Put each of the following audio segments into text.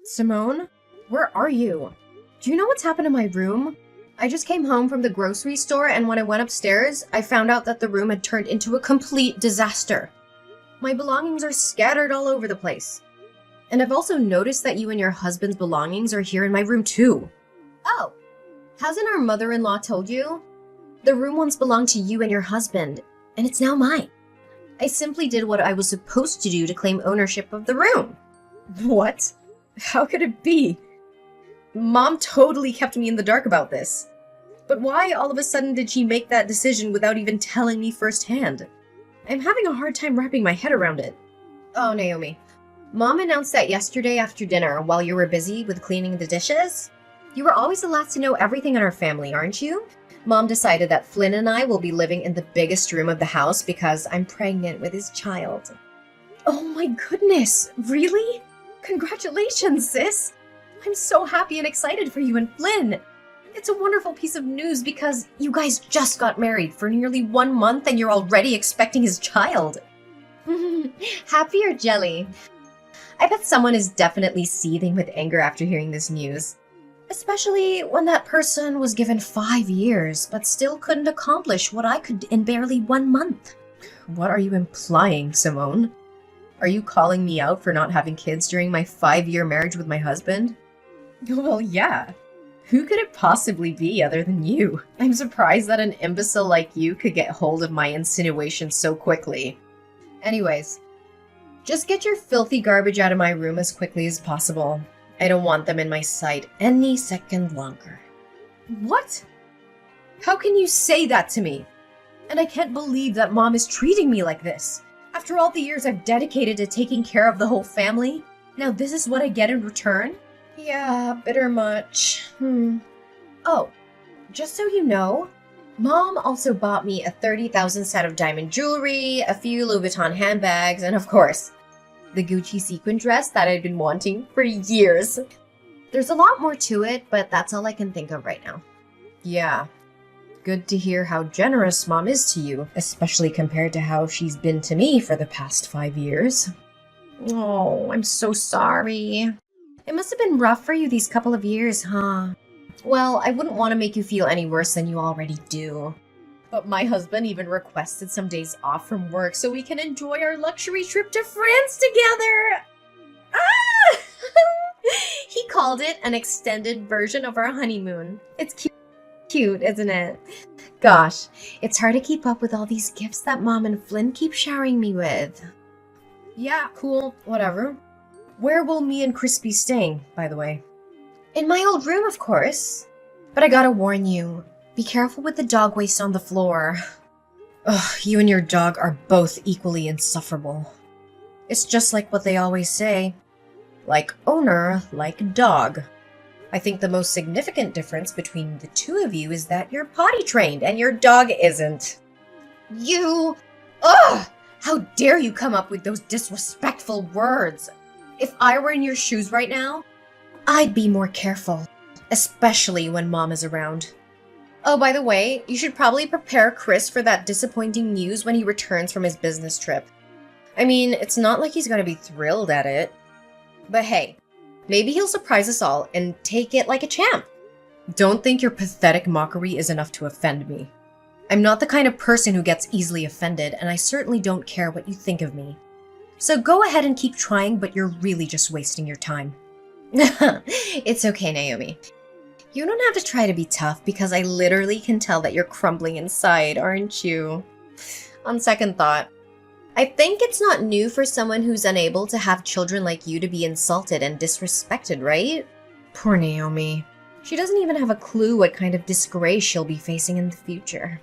Simone? Where are you? Do you know what's happened to my room? I just came home from the grocery store, and when I went upstairs, I found out that the room had turned into a complete disaster. My belongings are scattered all over the place. And I've also noticed that you and your husband's belongings are here in my room too. Oh, hasn't our mother-in-law told you? The room once belonged to you and your husband, and it's now mine. I simply did what I was supposed to do to claim ownership of the room. What? How could it be? Mom totally kept me in the dark about this. But why all of a sudden did she make that decision without even telling me firsthand? I'm having a hard time wrapping my head around it. Oh, Naomi. Mom announced that yesterday after dinner while you were busy with cleaning the dishes. You were always the last to know everything in our family, aren't you? Mom decided that Flynn and I will be living in the biggest room of the house because I'm pregnant with his child. Oh my goodness, really? Congratulations, sis! I'm so happy and excited for you and Flynn. It's a wonderful piece of news because you guys just got married for nearly 1 month and you're already expecting his child. Happy or jelly? I bet someone is definitely seething with anger after hearing this news. Especially when that person was given 5 years but still couldn't accomplish what I could in barely 1 month. What are you implying, Simone? Are you calling me out for not having kids during my 5-year marriage with my husband? Well, yeah. Who could it possibly be other than you? I'm surprised that an imbecile like you could get hold of my insinuations so quickly. Anyways, just get your filthy garbage out of my room as quickly as possible. I don't want them in my sight any second longer. What? How can you say that to me? And I can't believe that Mom is treating me like this. After all the years I've dedicated to taking care of the whole family, now this is what I get in return? Yeah, bitter much. Oh, just so you know, Mom also bought me a 30,000 set of diamond jewelry, a few Louis Vuitton handbags, and of course, the Gucci sequin dress that I'd been wanting for years. There's a lot more to it, but that's all I can think of right now. Yeah. Good to hear how generous Mom is to you, especially compared to how she's been to me for the past 5 years. Oh, I'm so sorry. It must have been rough for you these couple of years, huh? Well, I wouldn't want to make you feel any worse than you already do. But my husband even requested some days off from work so we can enjoy our luxury trip to France together! Ah! He called it an extended version of our honeymoon. It's cute, isn't it? Gosh, it's hard to keep up with all these gifts that Mom and Flynn keep showering me with. Yeah, cool, whatever. Where will me and Chris be staying, by the way? In my old room, of course. But I gotta warn you, be careful with the dog waste on the floor. Ugh, you and your dog are both equally insufferable. It's just like what they always say. Like owner, like dog. I think the most significant difference between the two of you is that you're potty trained and your dog isn't. You... Ugh! How dare you come up with those disrespectful words? If I were in your shoes right now, I'd be more careful. Especially when Mom is around. Oh, by the way, you should probably prepare Chris for that disappointing news when he returns from his business trip. I mean, it's not like he's gonna be thrilled at it. But hey, maybe he'll surprise us all and take it like a champ. Don't think your pathetic mockery is enough to offend me. I'm not the kind of person who gets easily offended, and I certainly don't care what you think of me. So go ahead and keep trying, but you're really just wasting your time. It's okay, Naomi. You don't have to try to be tough because I literally can tell that you're crumbling inside, aren't you? On second thought, I think it's not new for someone who's unable to have children like you to be insulted and disrespected, right? Poor Naomi. She doesn't even have a clue what kind of disgrace she'll be facing in the future.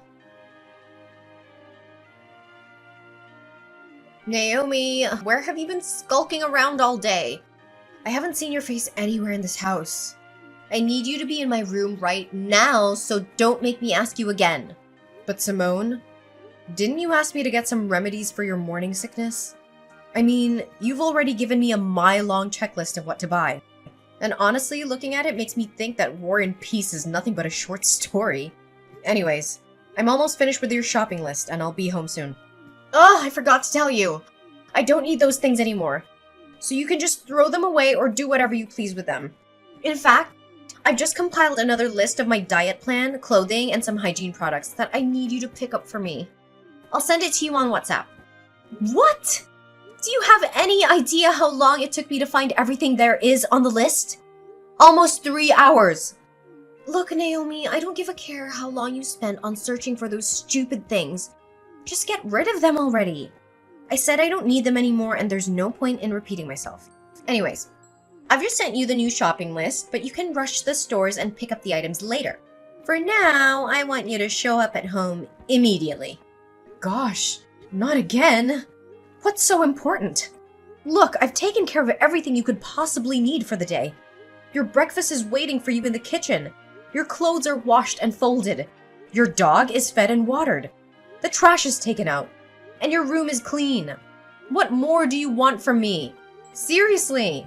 Naomi, where have you been skulking around all day? I haven't seen your face anywhere in this house. I need you to be in my room right now, so don't make me ask you again. But Simone, didn't you ask me to get some remedies for your morning sickness? I mean, you've already given me a mile-long checklist of what to buy. And honestly, looking at it makes me think that War and Peace is nothing but a short story. Anyways, I'm almost finished with your shopping list, and I'll be home soon. Oh, I forgot to tell you. I don't need those things anymore. so you can just throw them away or do whatever you please with them. In fact, I've just compiled another list of my diet plan, clothing, and some hygiene products that I need you to pick up for me. I'll send it to you on WhatsApp. What? Do you have any idea how long it took me to find everything there is on the list? Almost 3 hours. Look, Naomi, I don't give a care how long you spent on searching for those stupid things. Just get rid of them already. I said I don't need them anymore, and there's no point in repeating myself. Anyways, I've just sent you the new shopping list, but you can rush to the stores and pick up the items later. For now, I want you to show up at home immediately. Gosh, not again. What's so important? Look, I've taken care of everything you could possibly need for the day. Your breakfast is waiting for you in the kitchen. Your clothes are washed and folded. Your dog is fed and watered. The trash is taken out. And your room is clean. What more do you want from me? Seriously.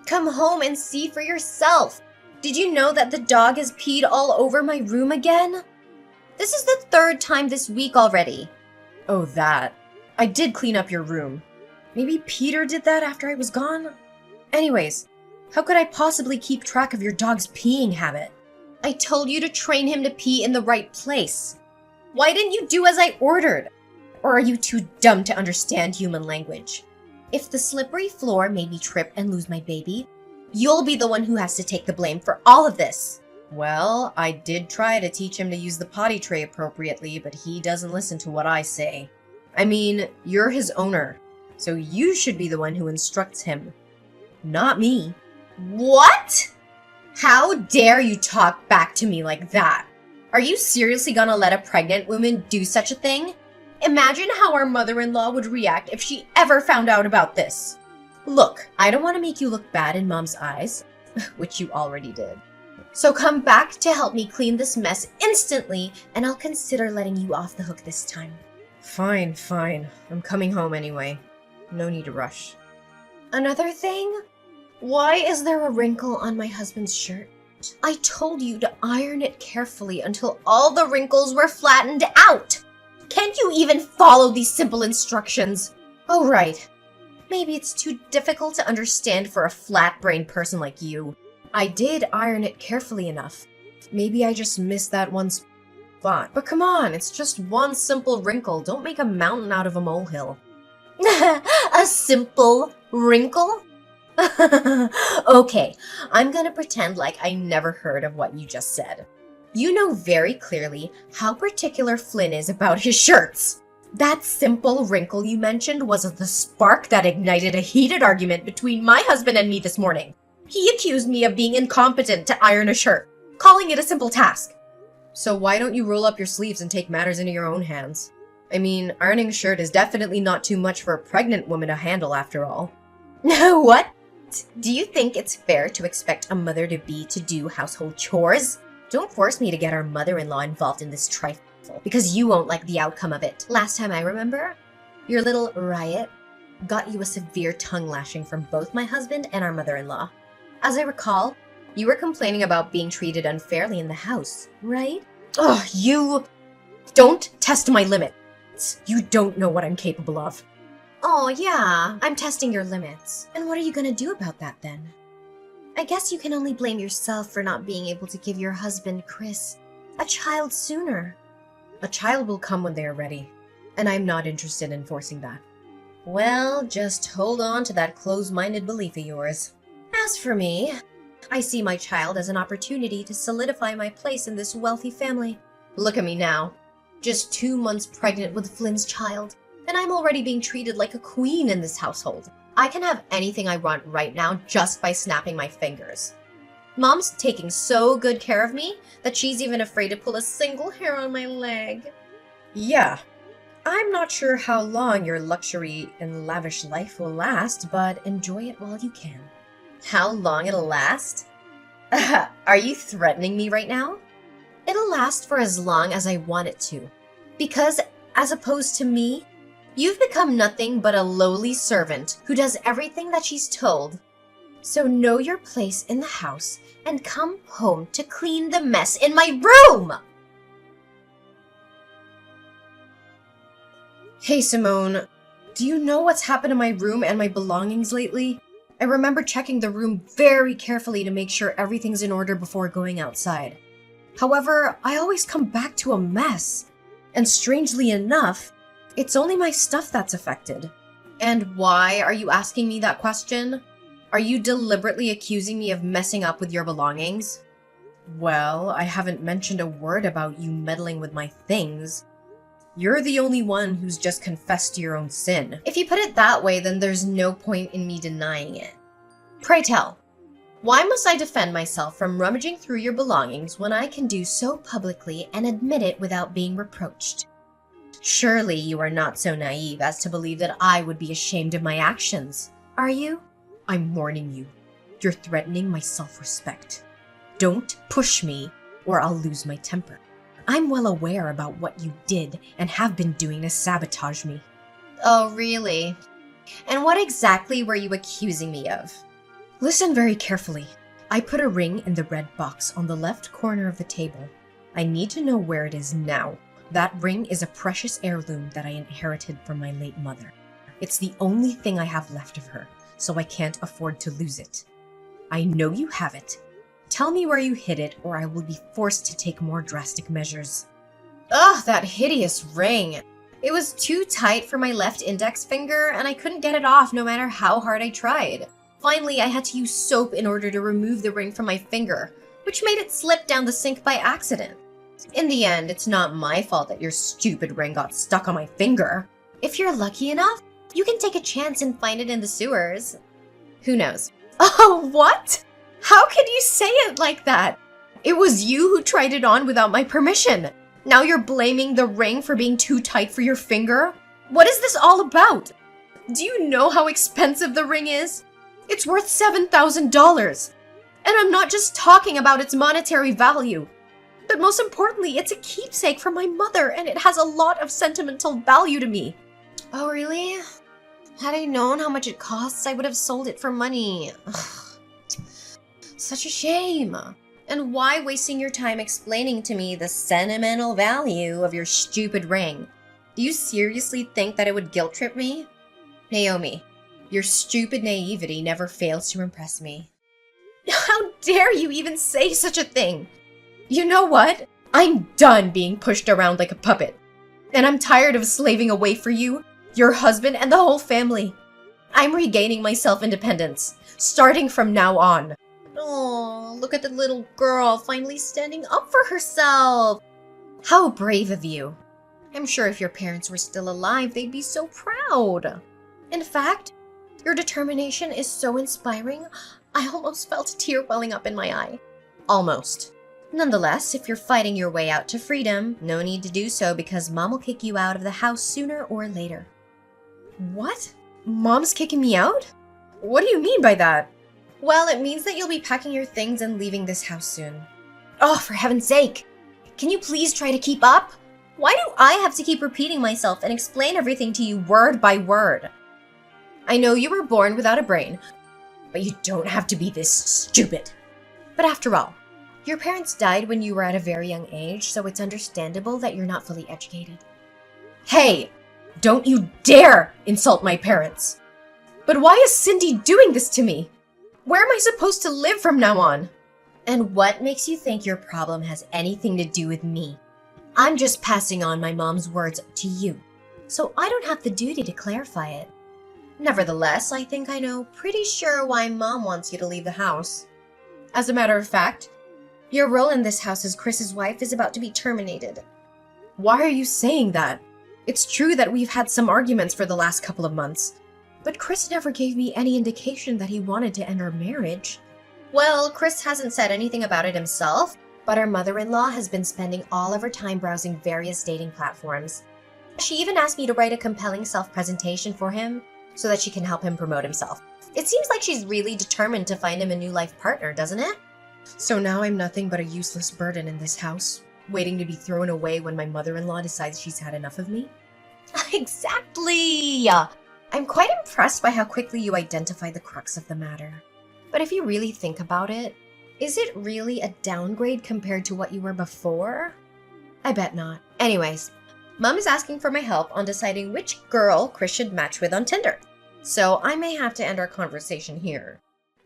Come home and see for yourself. Did you know that the dog has peed all over my room again? This is the 3rd time this week already. Oh, that. I did clean up your room. Maybe Peter did that after I was gone? Anyways, how could I possibly keep track of your dog's peeing habit? I told you to train him to pee in the right place. Why didn't you do as I ordered? Or are you too dumb to understand human language? If the slippery floor made me trip and lose my baby, you'll be the one who has to take the blame for all of this. Well, I did try to teach him to use the potty tray appropriately, but he doesn't listen to what I say. I mean, you're his owner, so you should be the one who instructs him, not me. What? How dare you talk back to me like that? Are you seriously gonna let a pregnant woman do such a thing? Imagine how our mother-in-law would react if she ever found out about this. Look, I don't want to make you look bad in Mom's eyes, which you already did. So come back to help me clean this mess instantly, and I'll consider letting you off the hook this time. Fine, fine. I'm coming home anyway. No need to rush. Another thing? Why is there a wrinkle on my husband's shirt? I told you to iron it carefully until all the wrinkles were flattened out. Can't you even follow these simple instructions? Oh, right. Maybe it's too difficult to understand for a flat-brained person like you. I did iron it carefully enough. Maybe I just missed that one spot. But come on, it's just one simple wrinkle. Don't make a mountain out of a molehill. A simple wrinkle? Okay, I'm gonna pretend like I never heard of what you just said. You know very clearly how particular Flynn is about his shirts. That simple wrinkle you mentioned was the spark that ignited a heated argument between my husband and me this morning. He accused me of being incompetent to iron a shirt, calling it a simple task. So why don't you roll up your sleeves and take matters into your own hands? I mean, ironing a shirt is definitely not too much for a pregnant woman to handle after all. What? Do you think it's fair to expect a mother-to-be to do household chores? Don't force me to get our mother-in-law involved in this trifle, because you won't like the outcome of it. Last time I remember, your little riot got you a severe tongue lashing from both my husband and our mother-in-law. As I recall, you were complaining about being treated unfairly in the house, right? Ugh, you don't test my limits. You don't know what I'm capable of. Oh, yeah, I'm testing your limits. And what are you gonna do about that, then? I guess you can only blame yourself for not being able to give your husband, Chris, a child sooner. A child will come when they are ready, and I'm not interested in forcing that. Well, just hold on to that closed-minded belief of yours. As for me, I see my child as an opportunity to solidify my place in this wealthy family. Look at me now, just 2 months pregnant with Flynn's child. And I'm already being treated like a queen in this household. I can have anything I want right now just by snapping my fingers. Mom's taking so good care of me that she's even afraid to pull a single hair on my leg. Yeah, I'm not sure how long your luxury and lavish life will last, but enjoy it while you can. How long it'll last? Are you threatening me right now? It'll last for as long as I want it to. Because, as opposed to me, you've become nothing but a lowly servant who does everything that she's told. So know your place in the house and come home to clean the mess in my room! Hey Simone, do you know what's happened to my room and my belongings lately? I remember checking the room very carefully to make sure everything's in order before going outside. However, I always come back to a mess. And strangely enough, it's only my stuff that's affected. And why are you asking me that question? Are you deliberately accusing me of messing up with your belongings? Well, I haven't mentioned a word about you meddling with my things. You're the only one who's just confessed to your own sin. If you put it that way, then there's no point in me denying it. Pray tell, why must I defend myself from rummaging through your belongings when I can do so publicly and admit it without being reproached? Surely you are not so naive as to believe that I would be ashamed of my actions, are you? I'm warning you. You're threatening my self-respect. Don't push me or I'll lose my temper. I'm well aware about what you did and have been doing to sabotage me. Oh, really? And what exactly were you accusing me of? Listen very carefully. I put a ring in the red box on the left corner of the table. I need to know where it is now. That ring is a precious heirloom that I inherited from my late mother. It's the only thing I have left of her, so I can't afford to lose it. I know you have it. Tell me where you hid it, or I will be forced to take more drastic measures. Ugh, that hideous ring. It was too tight for my left index finger, and I couldn't get it off no matter how hard I tried. Finally, I had to use soap in order to remove the ring from my finger, which made it slip down the sink by accident. In the end, it's not my fault that your stupid ring got stuck on my finger. If you're lucky enough, you can take a chance and find it in the sewers. Who knows? Oh, what? How could you say it like that? It was you who tried it on without my permission. Now you're blaming the ring for being too tight for your finger? What is this all about? Do you know how expensive the ring is? It's worth $7,000. And I'm not just talking about its monetary value. But most importantly, it's a keepsake from my mother, and it has a lot of sentimental value to me. Oh, really? Had I known how much it costs, I would have sold it for money. Ugh. Such a shame. And why wasting your time explaining to me the sentimental value of your stupid ring? Do you seriously think that it would guilt trip me? Naomi, your stupid naivety never fails to impress me. How dare you even say such a thing? You know what? I'm done being pushed around like a puppet. And I'm tired of slaving away for you, your husband, and the whole family. I'm regaining my self-independence, starting from now on. Oh, look at the little girl finally standing up for herself. How brave of you. I'm sure if your parents were still alive, they'd be so proud. In fact, your determination is so inspiring, I almost felt a tear welling up in my eye. Almost. Nonetheless, if you're fighting your way out to freedom, no need to do so because Mom will kick you out of the house sooner or later. What? Mom's kicking me out? What do you mean by that? Well, it means that you'll be packing your things and leaving this house soon. Oh, for heaven's sake! Can you please try to keep up? Why do I have to keep repeating myself and explain everything to you word by word? I know you were born without a brain, but you don't have to be this stupid. But after all, your parents died when you were at a very young age, so it's understandable that you're not fully educated. Hey! Don't you dare insult my parents! But why is Cindy doing this to me? Where am I supposed to live from now on? And what makes you think your problem has anything to do with me? I'm just passing on my mom's words to you, so I don't have the duty to clarify it. Nevertheless, I think I know pretty sure why Mom wants you to leave the house. As a matter of fact, your role in this house as Chris's wife is about to be terminated. Why are you saying that? It's true that we've had some arguments for the last couple of months, but Chris never gave me any indication that he wanted to end our marriage. Well, Chris hasn't said anything about it himself, but our mother-in-law has been spending all of her time browsing various dating platforms. She even asked me to write a compelling self-presentation for him so that she can help him promote himself. It seems like she's really determined to find him a new life partner, doesn't it? So now I'm nothing but a useless burden in this house, waiting to be thrown away when my mother-in-law decides she's had enough of me? Exactly! I'm quite impressed by how quickly you identify the crux of the matter. But if you really think about it, is it really a downgrade compared to what you were before? I bet not. Anyways, Mom is asking for my help on deciding which girl Chris should match with on Tinder. So I may have to end our conversation here.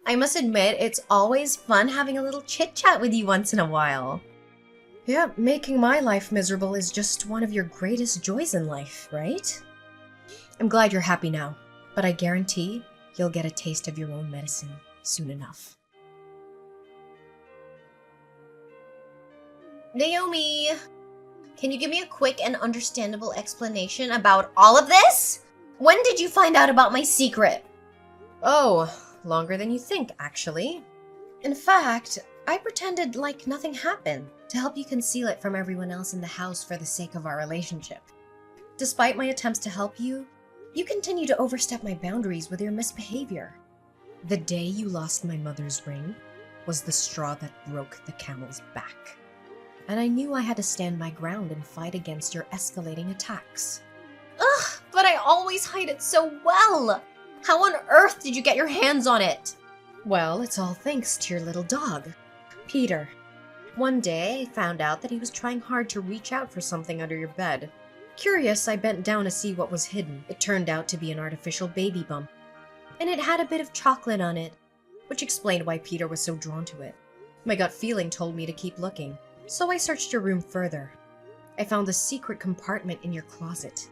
I must admit, it's always fun having a little chit-chat with you once in a while. Yeah, making my life miserable is just one of your greatest joys in life, right? I'm glad you're happy now, but I guarantee you'll get a taste of your own medicine soon enough. Naomi, can you give me a quick and understandable explanation about all of this? When did you find out about my secret? Oh, longer than you think, actually. In fact, I pretended like nothing happened to help you conceal it from everyone else in the house for the sake of our relationship. Despite my attempts to help you, you continue to overstep my boundaries with your misbehavior. The day you lost my mother's ring was the straw that broke the camel's back. And I knew I had to stand my ground and fight against your escalating attacks. Ugh, but I always hide it so well! How on earth did you get your hands on it? Well, it's all thanks to your little dog, Peter. One day, I found out that he was trying hard to reach out for something under your bed. Curious, I bent down to see what was hidden. It turned out to be an artificial baby bump. And it had a bit of chocolate on it, which explained why Peter was so drawn to it. My gut feeling told me to keep looking, so I searched your room further. I found a secret compartment in your closet,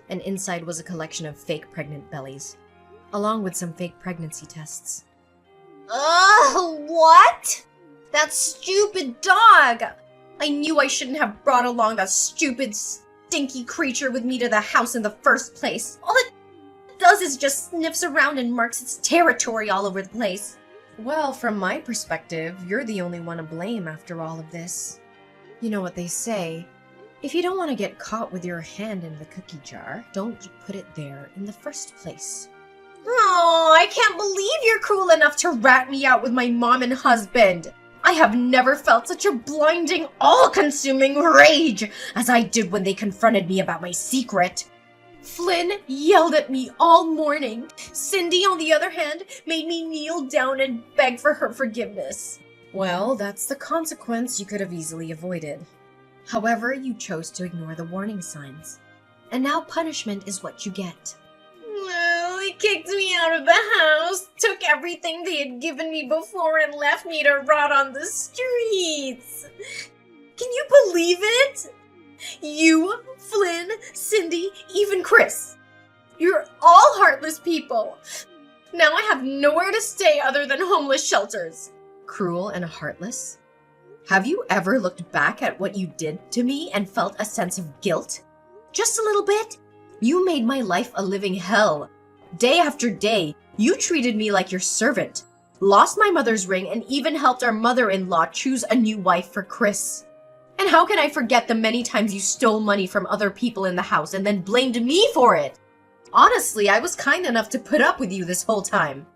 and inside was a collection of fake pregnant bellies, along with some fake pregnancy tests. Ugh, what? That stupid dog! I knew I shouldn't have brought along that stupid, stinky creature with me to the house in the first place. All it does is just sniffs around and marks its territory all over the place. Well, from my perspective, you're the only one to blame after all of this. You know what they say, if you don't want to get caught with your hand in the cookie jar, don't put it there in the first place. Oh, I can't believe you're cruel enough to rat me out with my mom and husband. I have never felt such a blinding, all-consuming rage as I did when they confronted me about my secret. Flynn yelled at me all morning. Cindy, on the other hand, made me kneel down and beg for her forgiveness. Well, that's the consequence you could have easily avoided. However, you chose to ignore the warning signs. And now punishment is what you get. Well, they kicked me out of the house, took everything they had given me before, and left me to rot on the streets. Can you believe it? You, Flynn, Cindy, even Chris. You're all heartless people. Now I have nowhere to stay other than homeless shelters. Cruel and heartless? Have you ever looked back at what you did to me and felt a sense of guilt? Just a little bit? You made my life a living hell. Day after day, you treated me like your servant, lost my mother's ring, and even helped our mother-in-law choose a new wife for Chris. And how can I forget the many times you stole money from other people in the house and then blamed me for it? Honestly, I was kind enough to put up with you this whole time.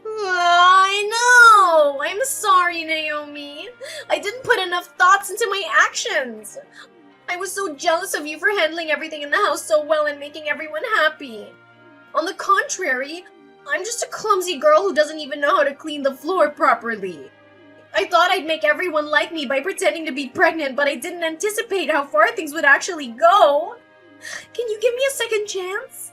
I know! I'm sorry, Naomi. I didn't put enough thoughts into my actions. I was so jealous of you for handling everything in the house so well and making everyone happy. On the contrary, I'm just a clumsy girl who doesn't even know how to clean the floor properly. I thought I'd make everyone like me by pretending to be pregnant, but I didn't anticipate how far things would actually go. Can you give me a second chance?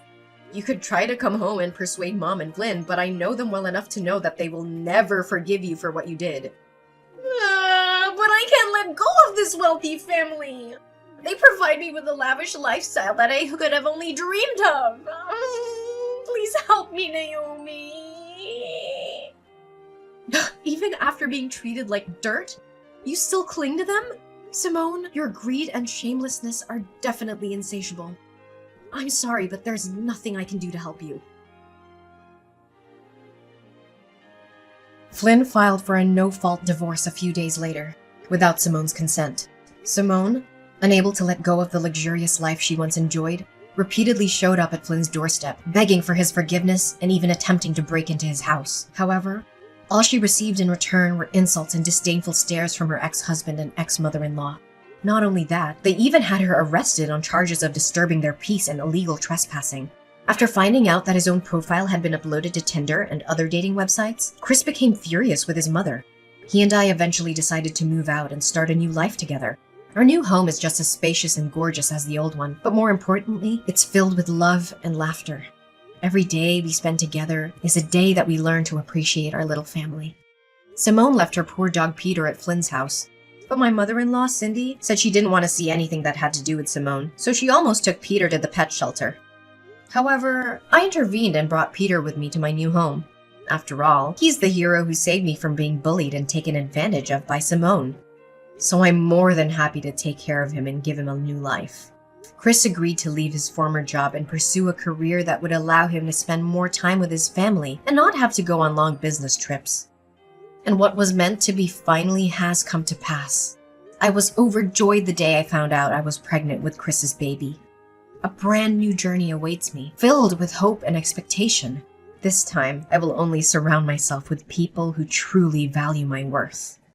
You could try to come home and persuade Mom and Flynn, but I know them well enough to know that they will never forgive you for what you did. But I can't let go of this wealthy family. They provide me with a lavish lifestyle that I could have only dreamed of. Please help me, Naomi. Even after being treated like dirt, you still cling to them? Simone, your greed and shamelessness are definitely insatiable. I'm sorry, but there's nothing I can do to help you. Flynn filed for a no-fault divorce a few days later, without Simone's consent. Simone, unable to let go of the luxurious life she once enjoyed, repeatedly showed up at Flynn's doorstep, begging for his forgiveness and even attempting to break into his house. However, all she received in return were insults and disdainful stares from her ex-husband and ex-mother-in-law. Not only that, they even had her arrested on charges of disturbing their peace and illegal trespassing. After finding out that his own profile had been uploaded to Tinder and other dating websites, Chris became furious with his mother. He and I eventually decided to move out and start a new life together. Our new home is just as spacious and gorgeous as the old one, but more importantly, it's filled with love and laughter. Every day we spend together is a day that we learn to appreciate our little family. Simone left her poor dog Peter at Flynn's house, but my mother-in-law, Cindy, said she didn't want to see anything that had to do with Simone, so she almost took Peter to the pet shelter. However, I intervened and brought Peter with me to my new home. After all, he's the hero who saved me from being bullied and taken advantage of by Simone. So I'm more than happy to take care of him and give him a new life. Chris agreed to leave his former job and pursue a career that would allow him to spend more time with his family and not have to go on long business trips. And what was meant to be finally has come to pass. I was overjoyed the day I found out I was pregnant with Chris's baby. A brand new journey awaits me, filled with hope and expectation. This time, I will only surround myself with people who truly value my worth.